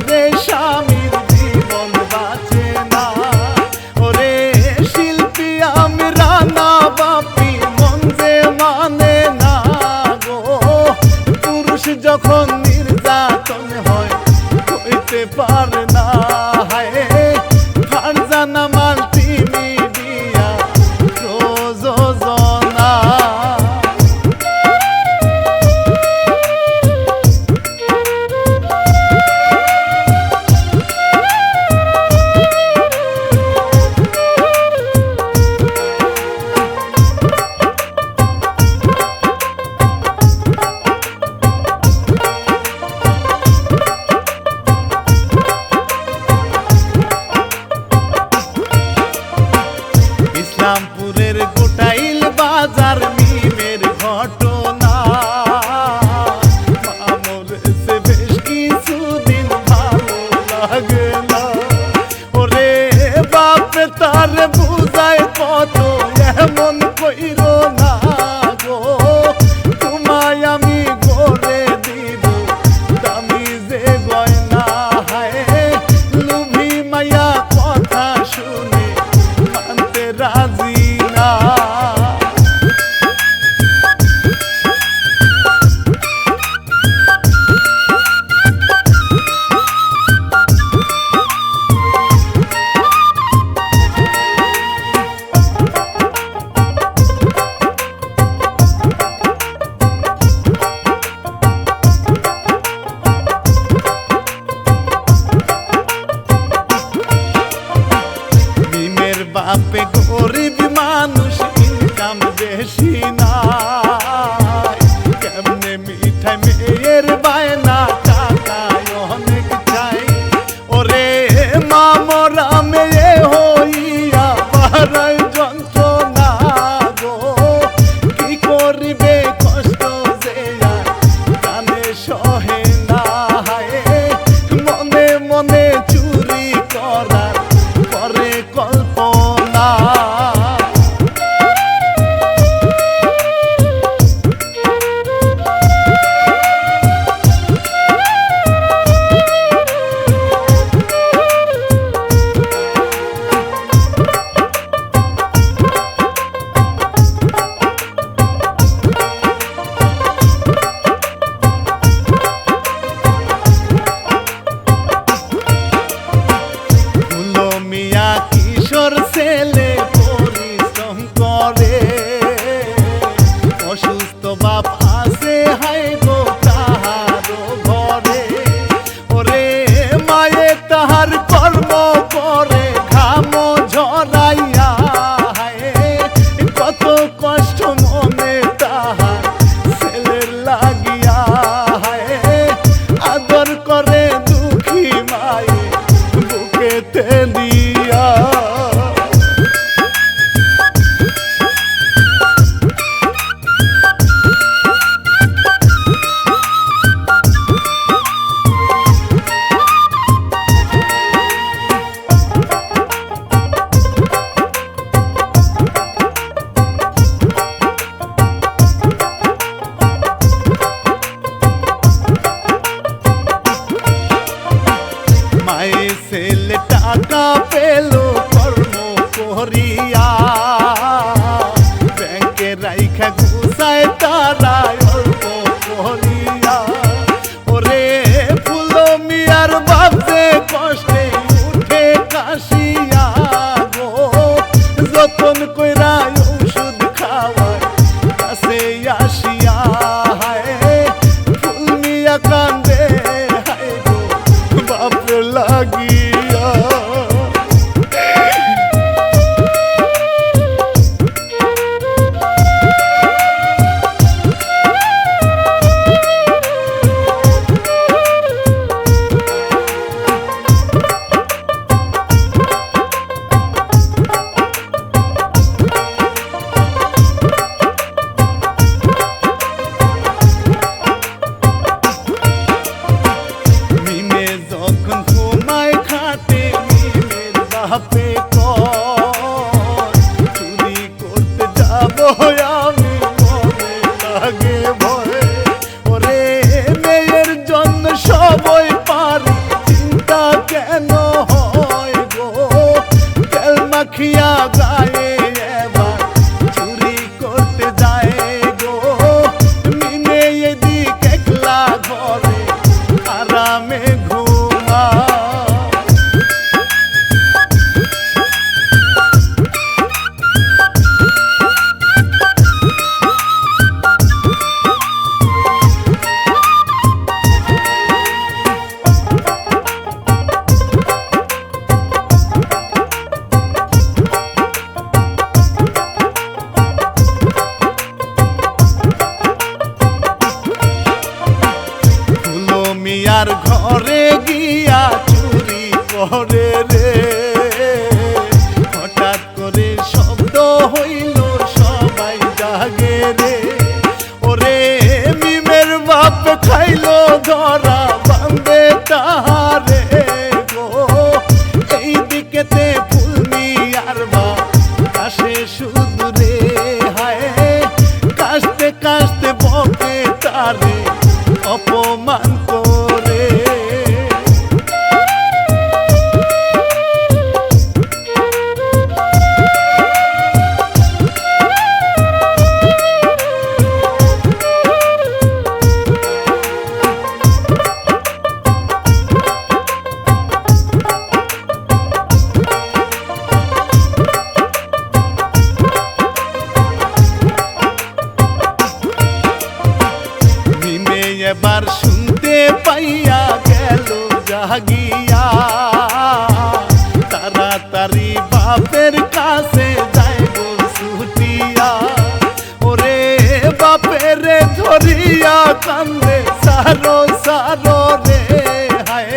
রে স্বামীর জীবন বাঁচে না। ওরে শিল্পী আমি রানা বাপি মন যে মানে না গো, পুরুষ যখন নির্যাতন হয় হইতে পারে না। হায় ফারজানা মাল্টিমিডিয়া প্রযোজনা। ইসলামপুরের গোটাইল বাজার মিমের ঘটনা, মামুর সে বেশ কিছুদিন ভালো লাগে না। ওরে বাপে তার বুঝায় কত এমন কইরো না গো, তোমায় আমি গড়ে দিব দামি যে গয়না। হায় লুভি মায়া কথা শুনে মানতে রাজি না। মিমের বাপে গরিব মানুষ ইনকাম বেশি নাই, কেমনে মিঠাই মেয়ের বায়না টাকায় অনেক চাই। ওরে মামরা মেয়ে হইয়া বাড়ায় যন্ত্রণা গো, কি করিবে কষ্ট যে আর কানে সহে না। হায় মনে মনে চুরি করার করে কল্পনা। মিয়া কিশোর ছেলে পরিশ্রম করে, অসুস্থ বাপ আছে হায় গো তাহারও ঘরে। ওরে মায়ে তাহার কর্ম করে ঘাম ঝরাইয়া, হায় কত কষ্ট মনে তাহার ছেলের লাগিয়া। হায় আদর করে দুঃখী মায়ে বুকেতে দিয়া। মায়ে ছেলে টাকা পেল কর্ম করিয়া, ব্যাংকে রাইখা ঘুষায় তারা অল্প করিয়া। ওরে ফুল মিয়ার বাপে কষ্টে উঠে কাশিয়া গো, যতন কইরা ওষুধ খাওয়ায় কাছে আসিয়া। হায় ফুল মিয়া কান্দে হায় গো বাপ লাগিয়া। বাপে চুরি করতে যাবো আমি, মনে লাগে ভয়। ওরে মেয়ের জন্য সবই পারি করে রে, হঠাৎ করে শব্দ হইল সবাই জাগে রে। ওরে মিমের বাপ খাইলো ধরা বান্ধে তাহারে গো, এই দিকেতে ফুলমি আর বাপ কাশে শুধু রে, হায় কাশতে কাশতে বকে তারে অপমান করে। এবার শুনতে পাইয়া গেল জাগিয়া, তাড়াতাড়ি বাপের কাছে যাইব ছুটিয়া। ওরে বাপের ধরিয়া কান্দে সারো সারো রে, হায়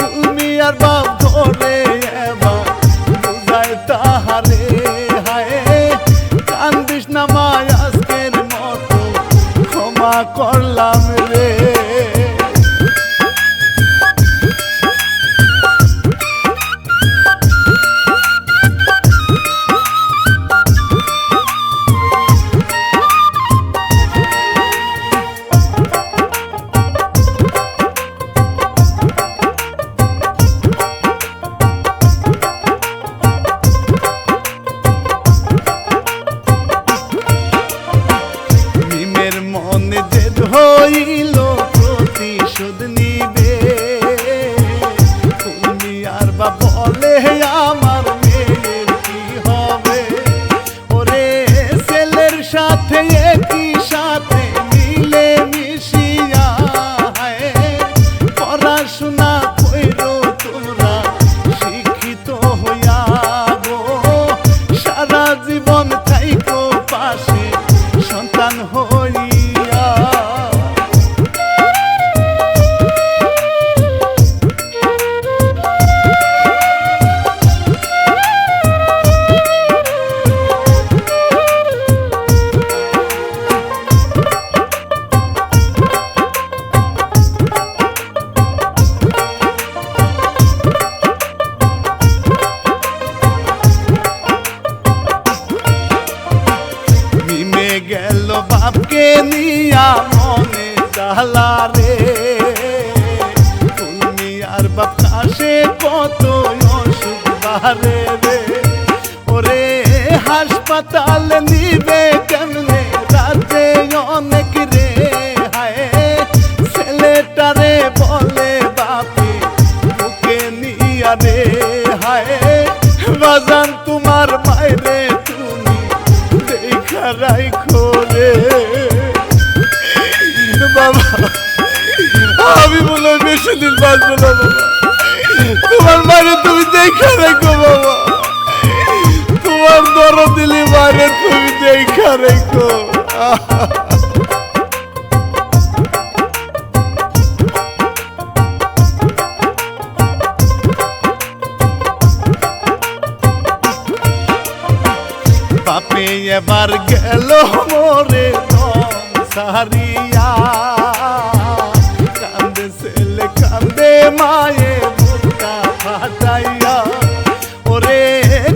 তুমি আর বাপ ধরে এবার বুঝায় তাহারে, হায় কান্দিস না মা আজকের মতো ক্ষমা করলাম রে। মিমের মনে যে হইল প্রতিশোধ নিবে, তুমি আর বা বলে আমার মেয়ের কি হবে। ওরে ছেলের সাথে একই সাথে মিলে মিশিয়া, পড়াশোনা কইরো তোমরা শিক্ষিত হইয়া গো, সারা জীবন থাইকো পাশে সন্তান হইয়া। মিমে গেল বাপকে নিয়া মনে জ্বালা রে, তুমি আর বাপ কাশে কত অসুখ বারে রে। ওরে হাসপাতালে নিবে কেমনে রাতে অনেক রে, হায় ছেলেটারে বলে বাপে বুকে নিয়া রে, হায় বাজান তোমার মায়েরে তুমি দেখা রাইখো রে। বাবা আমি বলে বেশি দিন বাঁচবো না বাবা, তোমার মায়ের তুমি দেখা রাখো বাবা, তোমার দরদিলি মায়ের তুমি দেখা রাখো। বাপে এবার গেল মোরে দম সারিয়া, কান্দে ছেলে কান্দে মায়ে বুকটা ফাটাইয়া। ওরে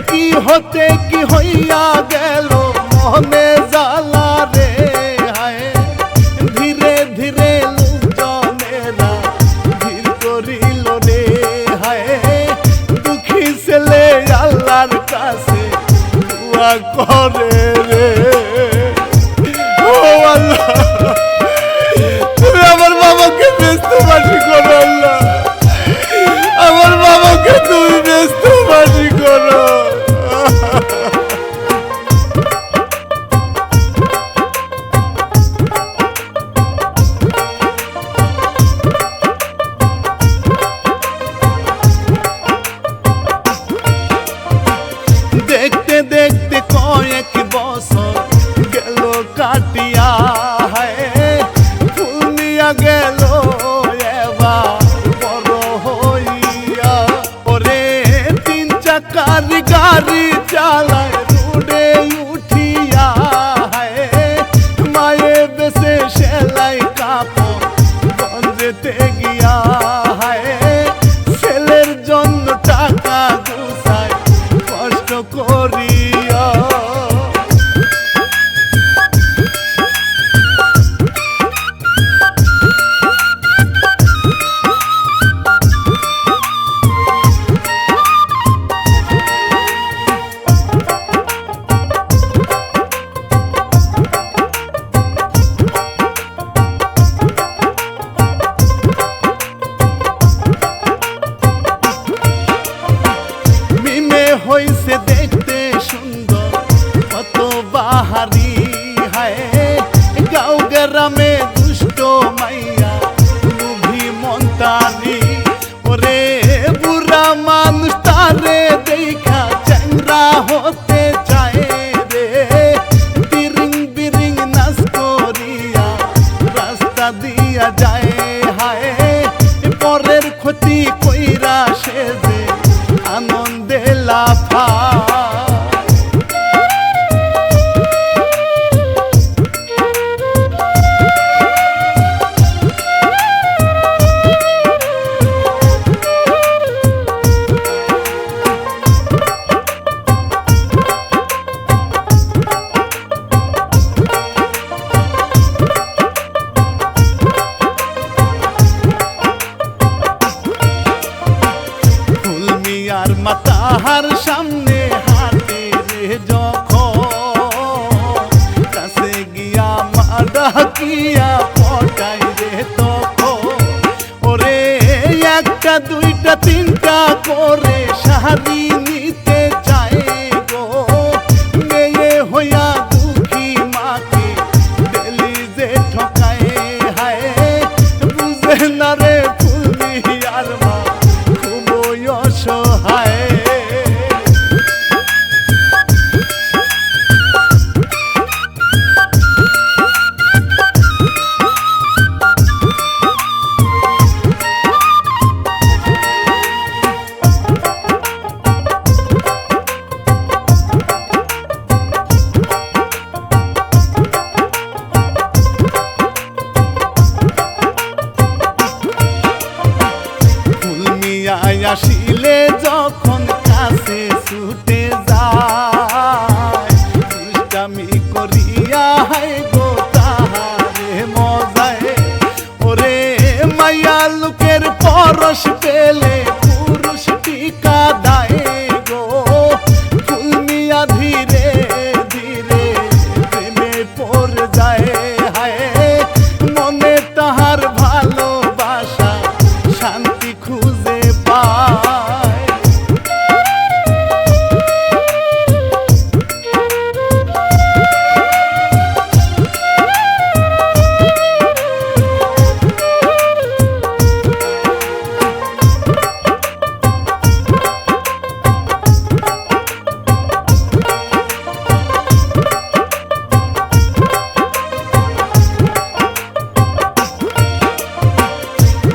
কি হতে কি হইয়া গেল মনে জ্বালা রে, হায় ধীরে ধীরে লোকজনেরা ভিড় করিল রে, হায় দুঃখী ছেলে আল্লাহর কাছে দোয়া করে রে। ও আল্লাহ তুমি আমার বাবাকে ব্যস্তবাসী করো, আল্লাহ আমার বাবাকে তুমি ব্যস্তবাসী করো। দেখতে দেখতে কয়েক বছর ফাঁক। আর মাতাহার সামনে হাতে রে যখন কাছে গিয়া মা ডাকিয়া পটাই রে তখন ওরে একটা দুইটা তিনটা করে শাড়ি নিতে চায় গো মেয়ে হইয়া দুঃখী মাকে ডেলি যে ঠকায় হায় বুঝে না রে ফুলমি আর মা খুবই অসহায়। আসিলে যখন কাছে ছুটে যায় দুষ্টামি করিয়া হাই গো তাহারে মজায় ওরে মাইয়া লোকের পরশ পেলে পুরুষ টিকা দায় গো ফুলমিয়া ধীরে ধীরে প্রেমে পড়ে যায় হায় মনে তাহার ভালোবাসা শান্তি খুঁজে পায়।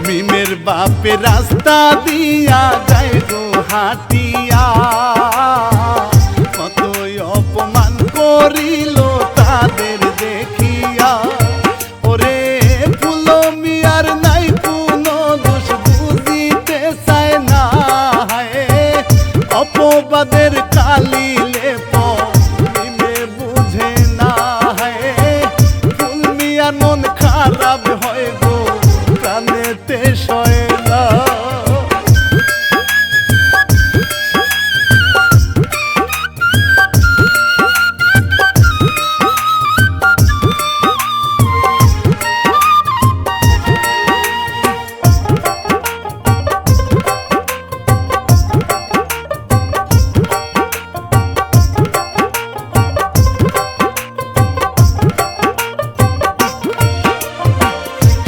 মিমের বাপে রাস্তা দিয়া যায় গো হাটিয়া কতই অপমান করিল তাদের দেখিয়া ওরে ফুলমি আর নাই কোনো দোষ বুঝিতে চায় না হায় অপবাদের কালি লেপ মিমে বুঝে না হায় ফুলমি আর মন খারাপ হয় গো কানেতে সয় না।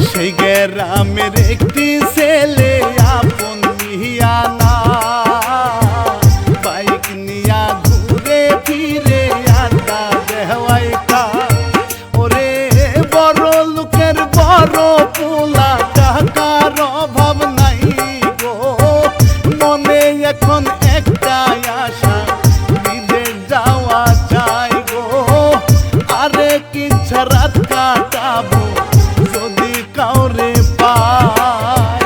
সেই গ্রামের একটি ছেলে আপন নিয়া না বাইক নিয়া ঘুরে ফিরে আড্ডা দেওয়াই কা ওরে বড় লোকের বড় পোলা টাকার অভাব নাই গো মনে এখন একটাই আশা বিদেশ যাওয়া চাই গো আরে কিচ্ছা রাত কাটাবো যদি কাউরে পায়।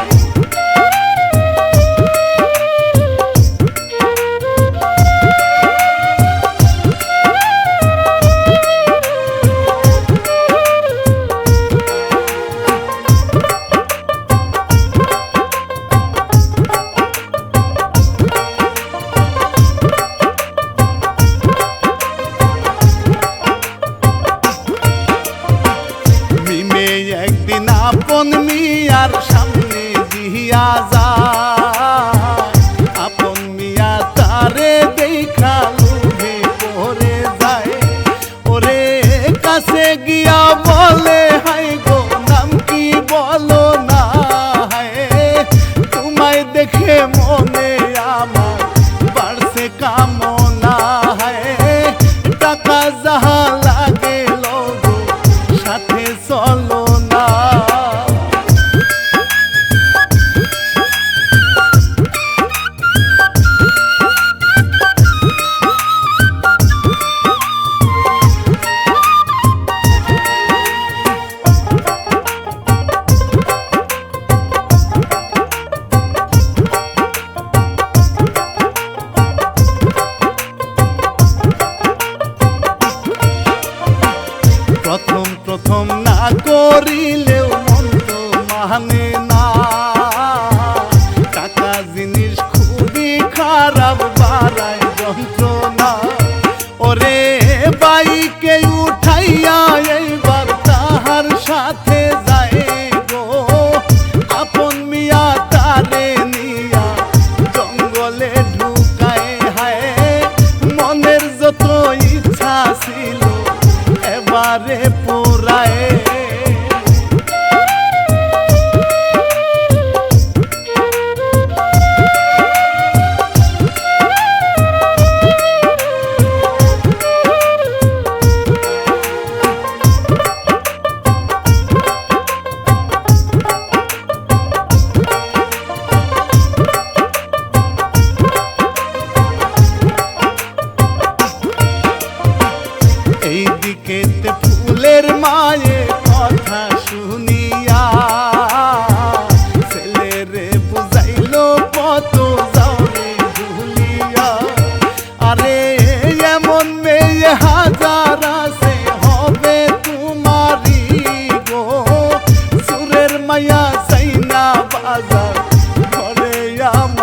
মিমে একদিন আপন মিয়ার সামনে দিয়া যায় আপন মিয়া তারে দেখা লুভে পড়ে যায় ওরে কাছে গিয়া বলে হাই গো নাম কি বলো না হায় তোমায় দেখে মনে আমার বাড়ছে কামনা হায় টাকা যাহা লাগে লগো সাথে চলো না।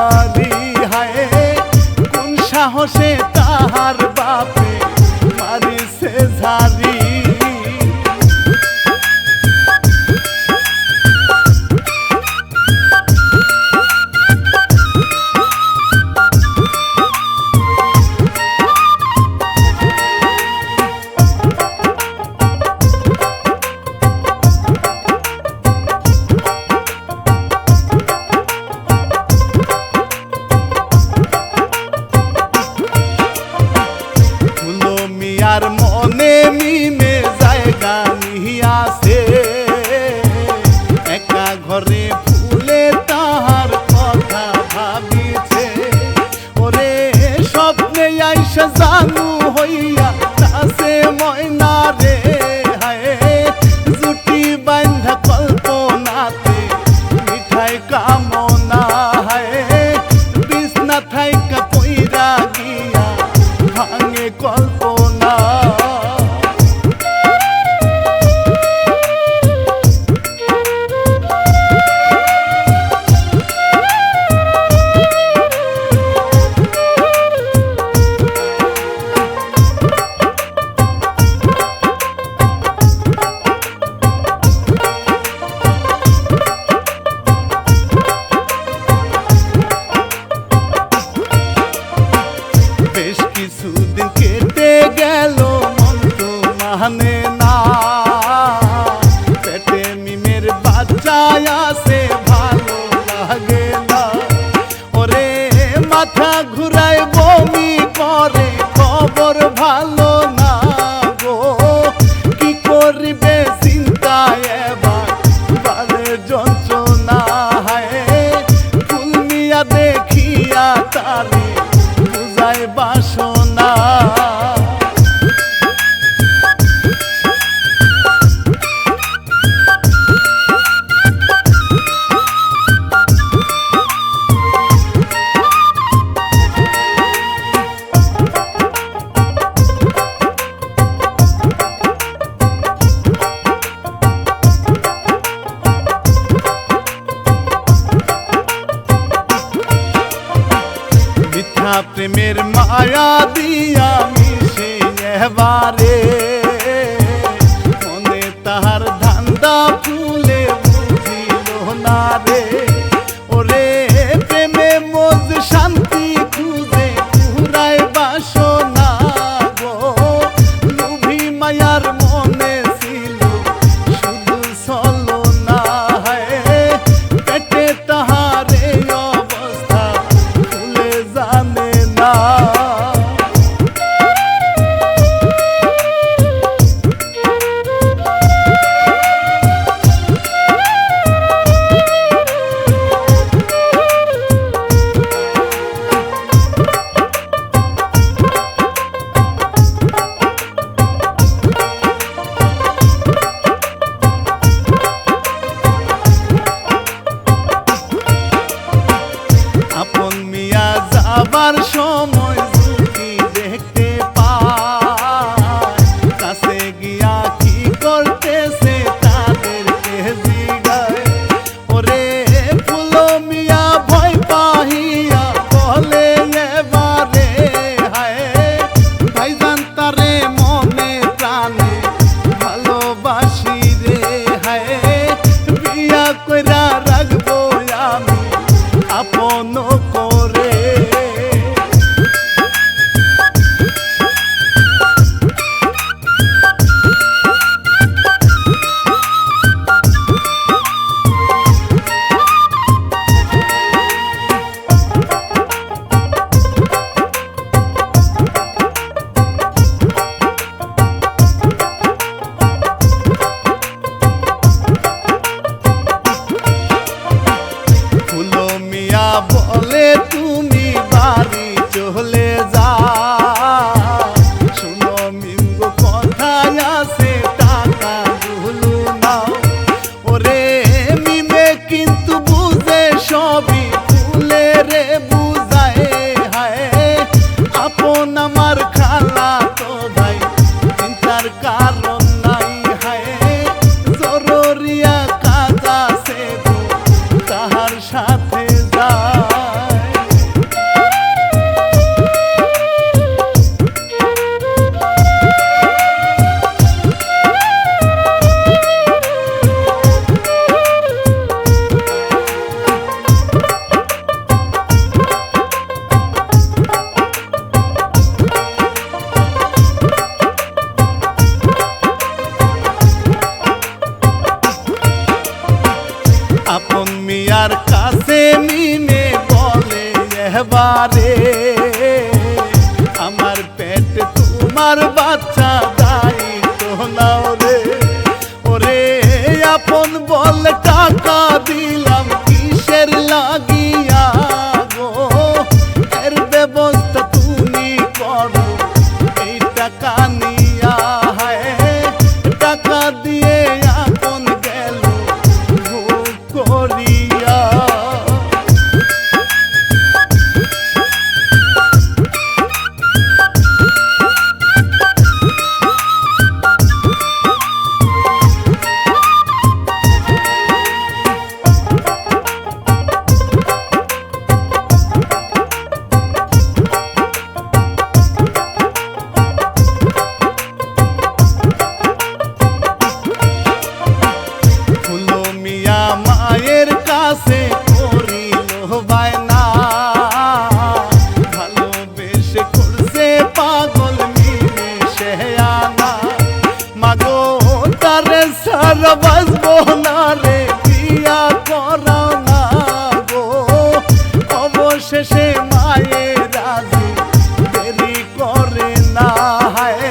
বাড়ি হায় কোন সাহসে তাহার বাপে মারিছে ঝাড়ি আর মনে মিমে জায়গা নিয়াছে একা ঘরে ফুলে তাহার কথা ভাবিছে ওরে স্বপ্নে আইসা জানু হইয়া তাসে ময়না রে হায় জুটি বান্ধা কল্পনাতে মিঠাই কামনা হায় বিছনা থাইকা পইরা গিয়া ভাঙে কল্পনা বেশ কিছুদিন কেটে গেল মন তো মানে না পেটে মিমের বাচ্চা আছে ভালো লাগে না ওরে মাথা ঘুরায় বমি করে খবর ভালো না গো কি করিবে চিন্তায় এবার বারে যন্ত্রণা হায় ফুল মিয়া দেখিয়া তারে বুঝায় বাসনা মিথ্যা প্রেমের মায়া দিয়া মিশে এবারে মনে তাহার ধান্দা ফুলে বুঝিল না রে ওরে প্রেমে মোজ শান্তি খুঁজে পুরায় বাসনা গো লোভী মায়ার মনে ছিল শুধু ছলনা হায় পেটে তাহারে অবস্থা ভুলে জানে না আপন মিয়া যাবার সময় ঝুঁকি দেখতে পায় কাছে গিয়া কি করতেছে তাদেরকে জিগায় ওরে ফুলো মিয়া ভয় পাহিয়া বলে এবারে হায় ভাইজান তারে মনে প্রাণে ভালোবাসি রে হায় বিয়া কইরা রাখবো আমি আপন করে ফুলো মিয়া বলে এবারে আমার পেটে তোমার বাচ্চা দায়িত্ব নাও রে। ওরে আপন বলে টাকা দিলাম কিসের লাগিয়া গো, এর ব্যবস্থা তুমি করো এই টাকা নিয়া। হায় টাকা দিয়ে আপন গেল ভুল করিয়া। মায়ের কাছে করিল বায়না, ভালোবেসে করছে পাগল মিলে সে আনা। মাগো তারে সারা বাঁচবো না রে, বিয়া করাও না গো। অবশেষে মায়ের রাজি দেরি করে না। হায়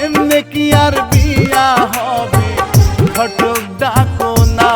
এমনি কি আর বিয়া হবে, ঘটক ডাকো না।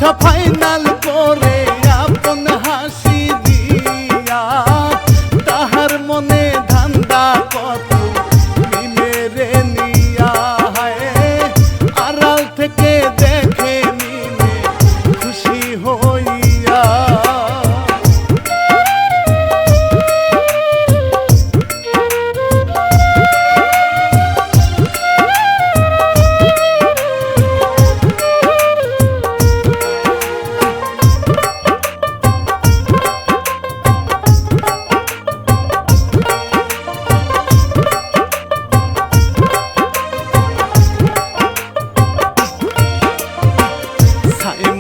কথা ফাইনাল করে আপন হাসি দিয়া তাহার মনে ধান্দা কত মিমেরে নিয়া হায় আড়াল থেকে দেখে মিমে খুশি হইয়া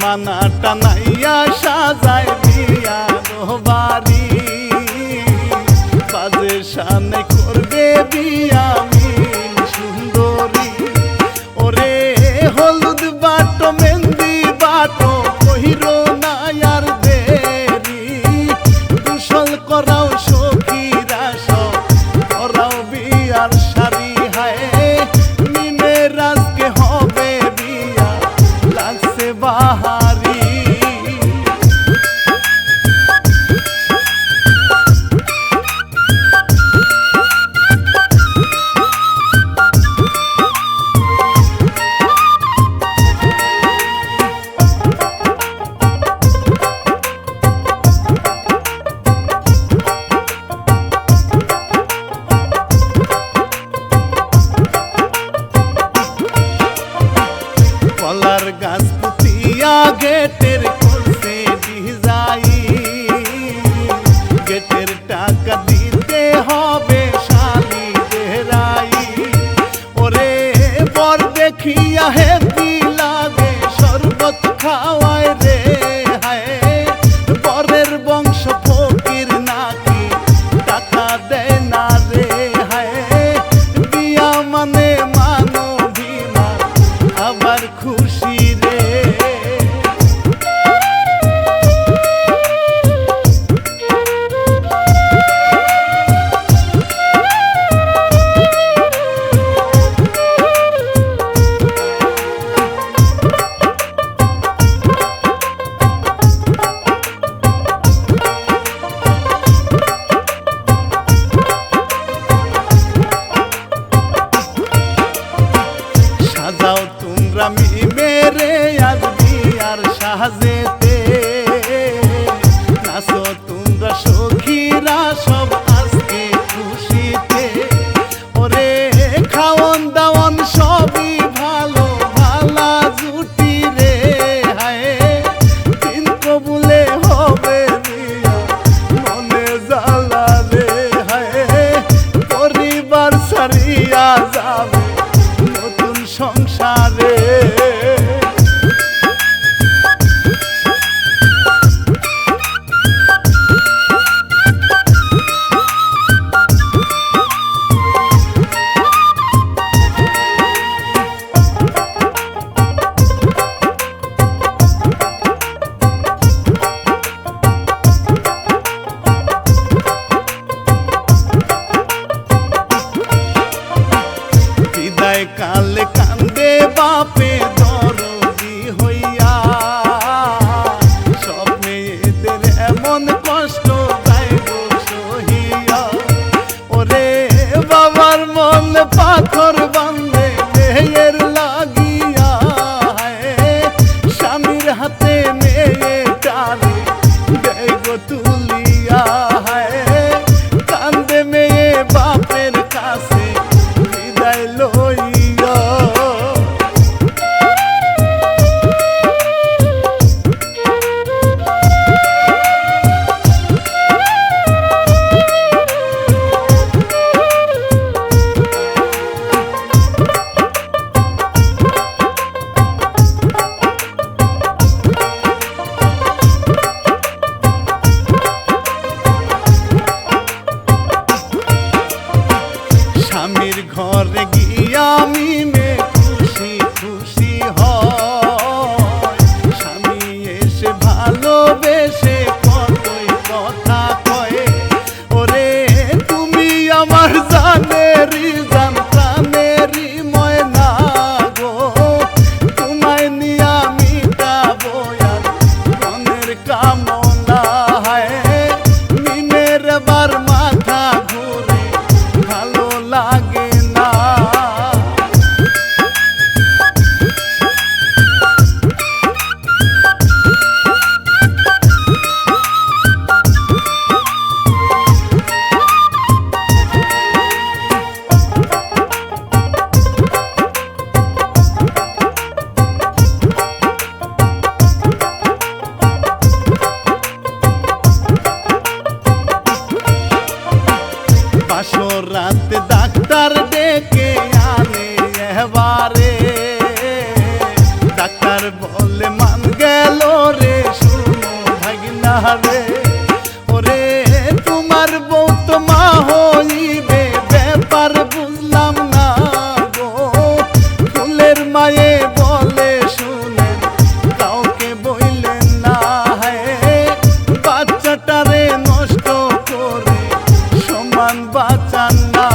মানাটা নাইয়া সাজায় দিয়া বাড়ি বাজে সামনে করবে বিয়া মিন সুন্দরী ওরে হলুদ বাটো মেহেন্দি বাটো কহিরো না আর দেরি কুশল করাও সখীরা সব করাও বিয়ার শাড়ি হায় মিমের আজকে হবে বিয়া লাগছে বাহারি কলার গাছ পুতিয়া গেটের করছে ডিজাই গেটের টাকা দিতে হবে শালি দেহরাই ওরে বর দেখিয়া হেপি লাগে শরবত খাওয়ায় রে হায় বরের বংশ ফকির নাকি টাকা দেয় না রে হায় বিয়া মানে মানবিমান আবার খুশি রে সাজাও তোমরা মিমেরে আজ বিয়ার সাজেতে নাচো তোমরা সখীরা সব আজকে খুশিতে ওরে খাওন দাওন সবই ভালো ভালা জুটি রে হায় দিন কবুলে হবে বিয়া মনে জ্বালা রে হায় পরিবার ছাড়িয়া যাবে নতুন সংসারে ডাক্তার বলে মান গেল রে শুনো ভাগিনা রে, ওরে তোমার বউ তো মা হইবে ব্যাপার বুঝলাম না গো, ফুলের মায়ে বলে শুনে কাউকে বইলেন না, বাচ্চাটারে নষ্ট করে সমান বাঁচান না।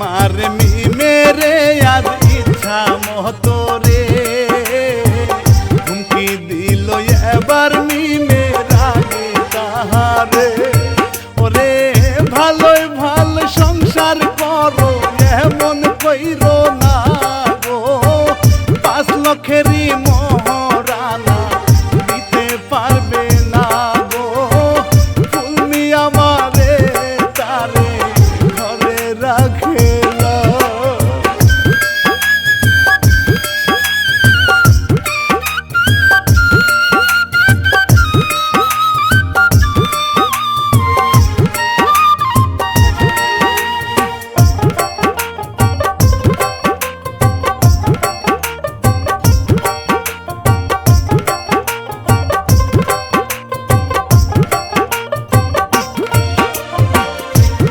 মারে মি মেরে আজ ইচ্ছা মতো রে, হুমকি দিল এবার মি মেরাগে তাহারে, ওরে ভালোই ভালো সংসার করো এমন কইরো না গো, 5 লক্ষেরই মহারানা দিতে পারবে না গো, ফুলমি আমারে তারে ঘরে রাখে।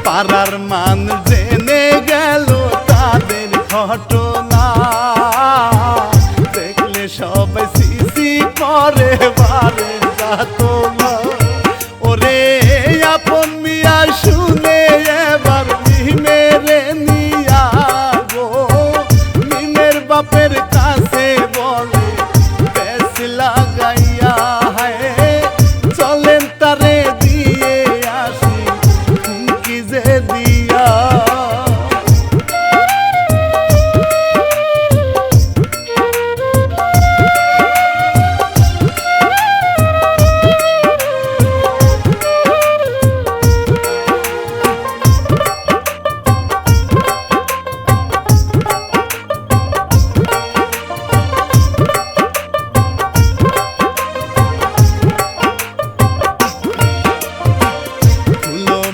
পাড়ার মান জেনে গেল তাদের ঘটনা, দেখলে সবাই সিসি করে বারে যাত না, ওরে আপন মিয়া শুনে এবার মিমেরে নিয়া গো, মিমের বাপের কাছে বলে বেশ লাগাইয়া, চলেন তারে দিয়ে আসি যে দিয়া।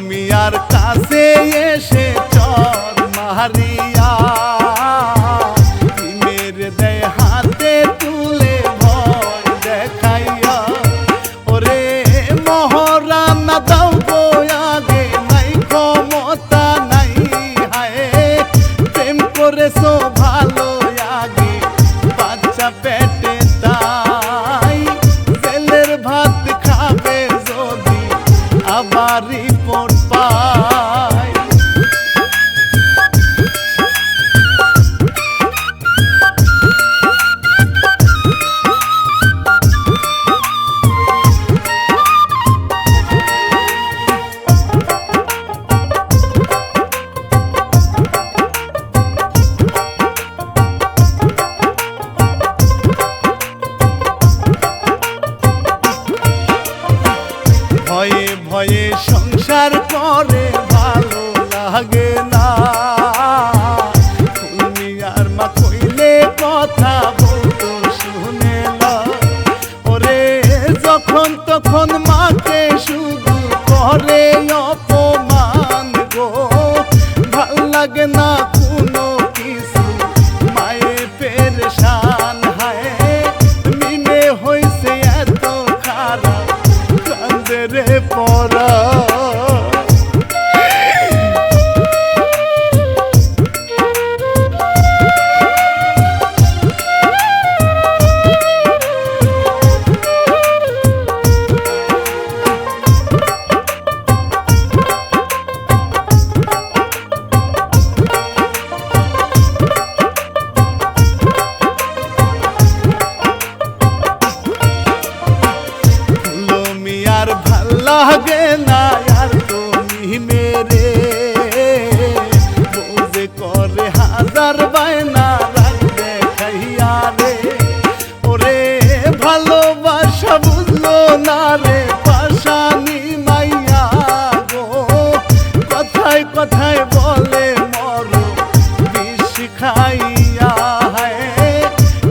মিয়ার কাছে এসে চর মারিয়া, মেরে দেয় হাতে তুলে ভয় দেখাইয়া, ওরে মহারানা দাও গো আগে নাই ক্ষমতা নাই, প্রেম করেছো ভালো আগে বাচ্চা পেটে তাই, জেলের ভাত খাবে যদি আবার রিপোর্ট পাই। ভয়ে ভয়ে সংসার করে ভালো লাগে না, ফুলমি আর মা কইলে কথা বলতো শুনে না, ওরে যখন তখন মাকে শুধু করে অপমান গো, ভাল লাগে না কোনো কিছু মায়ে পেরেশান, মিমে হইছে এত খারাপ রে পরা। লাগে না আর তুমি মেরে, বুঝে করে হাজার বায়না রাখ দেখাইয়া রে, ওরে ভালোবাসা বুঝ বুঝলো না রে পাশানি মাইয়া গো, কথায় কথায় বলে মর বিষ খাইয়া।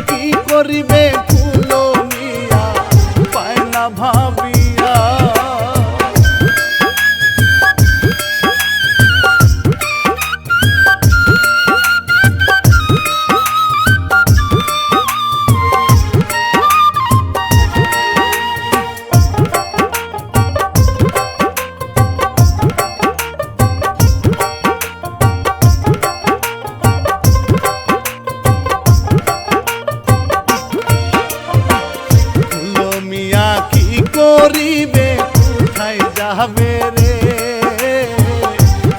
কি করিবে কুলো মিয়া পায় না ভাবিয়া। কি করিবে কোথায় যাবে রে,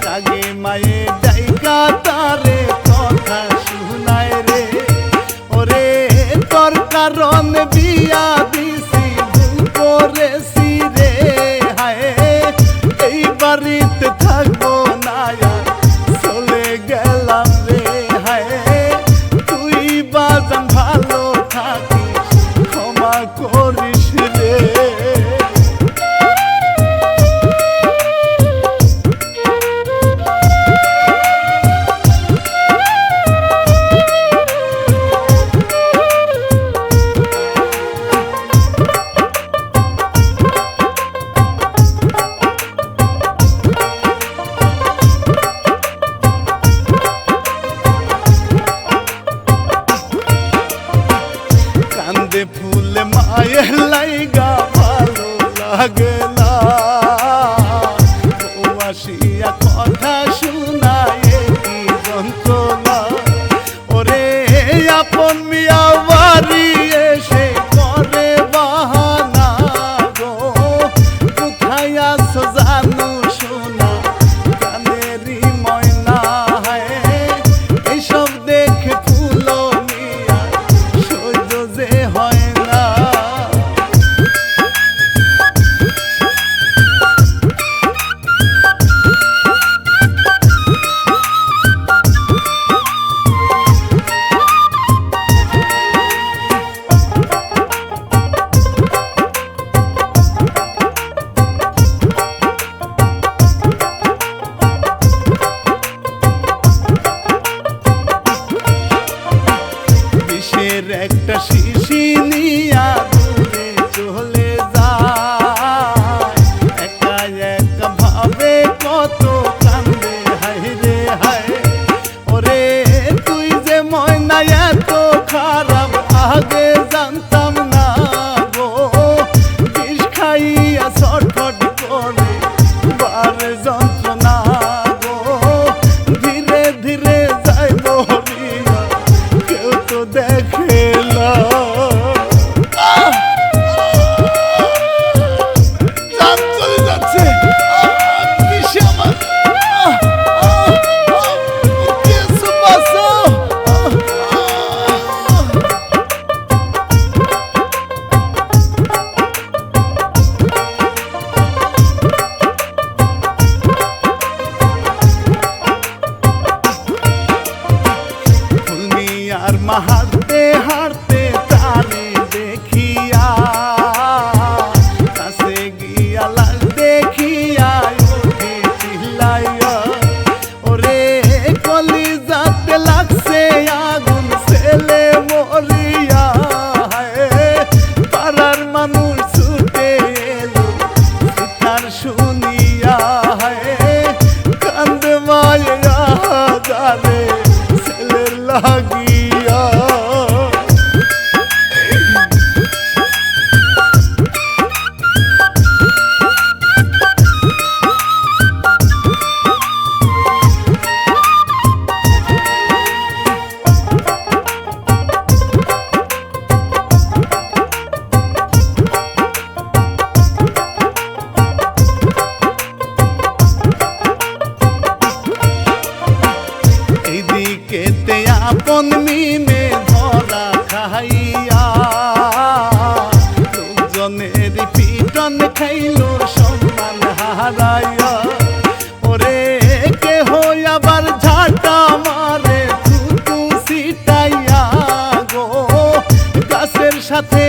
রাগে মায়ে ডাইকা তারে কথা শুনায় রে। ওরে তোর কারণ বিয়া দিছি ভুল করেছি রে, হায় এই বাড়িতে থাকবো না চলে গেলাম রে। হায় তুই বাজান ভালো থাকিস ক্ষমা করিস রে। কান্দে ফুলে মায়ের লাইগা ভালো লাগে না, ও আসিয়া কথা শুনায় কি যন্ত্রণা। ওরে আপন মিয়া বাড়ি এসে করে বাহানা গো, কোথায় আছো জানু শোনা কানেরি ময়না। হায় এইসব দেখে ফুলো মিয়া সহ্য যে হয় না। বিষের একটা শিশি নিয়া দূরে চলে যায়, একা একা ভাবে কত কান্দে হায় রে হায়। ওরে তুই যে ময়না এত খারাপ আগে জানতাম না গো, বিষ খাইয়া ছটফট করে বারে যন্ত্রণা গো। ধীরে ধীরে যাই মরিয়া কেউ তো দেখে না। জান চলে যাচ্ছে বিষে আমার কিছু বাঁচো। আর হাঁটতে হাঁটতে তারে দেখিয়া, কাছে গিয়া লাল দেখিয়া ওঠে চিল্লাইয়া। ওরে কলিজাতে লাগছে আগুন ছেলে মরিয়া, পাড়ার মানুষ ছুটে এলো তার শুনিয়া। কান্দে মায়া জানে ছেলের লাগিয়া। এইদিকেতে আপন মিমে ধরা খাইয়া, লোকজনের পিটন খাইলো সম্মান হারাইয়া। ওরে কেহ আবার ঝাঁটা মারে থুতু ছিটাইয়া গো, গাছের সাথে